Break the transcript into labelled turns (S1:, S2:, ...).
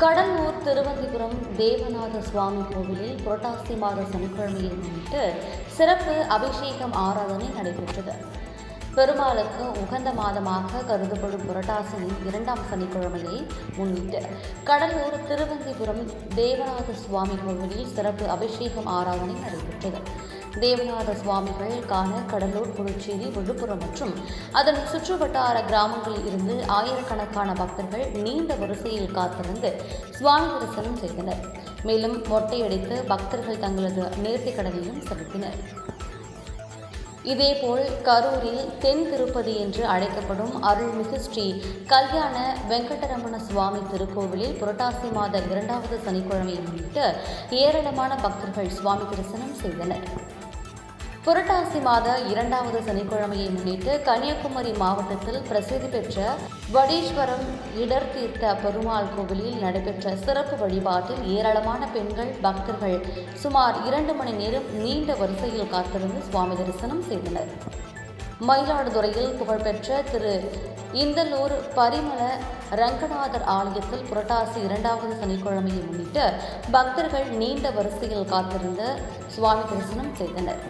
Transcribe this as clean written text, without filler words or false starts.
S1: கடலூர் திருவந்திபுரம் தேவநாத சுவாமி கோவிலில் புரட்டாசி மாத சனிக்கிழமையை முன்னிட்டு சிறப்பு அபிஷேகம் ஆராதனை நடைபெற்றது. பெருமாளுக்கு உகந்த மாதமாக கருதப்படும் புரட்டாசியின் 2ஆம் சனிக்கிழமையை முன்னிட்டு கடலூர் திருவந்திபுரம் தேவநாத சுவாமி கோவிலில் சிறப்பு அபிஷேகம் ஆராதனை நடைபெற்றது. தேவநாத சுவாமிகள் காண கடலூர், புதுச்சேரி, விழுப்புரம் மற்றும் அதன் சுற்றுவட்டார கிராமங்களில் இருந்து ஆயிரக்கணக்கான பக்தர்கள் நீண்ட வரிசையில் காத்திருந்து சுவாமி தரிசனம் செய்தனர். மேலும் மொட்டையடித்து பக்தர்கள் தங்களது நேர்த்திக் கடனையும் செலுத்தினர். இதேபோல் கரூரில் தென் திருப்பதி என்று அழைக்கப்படும் அருள்மிகு ஸ்ரீ கல்யாண வெங்கடரமண சுவாமி திருக்கோவிலில் புரட்டாசி மாத 2வது சனிக்கிழமையை முன்னிட்டு ஏராளமான பக்தர்கள் சுவாமி தரிசனம் செய்தனர். புரட்டாசி மாத 2வது சனிக்கிழமையை முன்னிட்டு கன்னியாகுமரி மாவட்டத்தில் பிரசித்தி பெற்ற வடீஸ்வரம் இடர் தீர்த்த பெருமாள் கோவிலில் நடைபெற்ற சிறப்பு வழிபாட்டில் ஏராளமான பெண்கள் பக்தர்கள் சுமார் 2 மணி நேரம் நீண்ட வரிசையில் காத்திருந்து சுவாமி தரிசனம் செய்தனர். மயிலாடுதுறையில் புகழ்பெற்ற திரு இந்தலூர் பரிமள ரங்கநாதர் ஆலயத்தில் புரட்டாசி 2வது சனிக்கிழமையை முன்னிட்டு பக்தர்கள் நீண்ட வரிசையில் காத்திருந்து சுவாமி தரிசனம் செய்தனர்.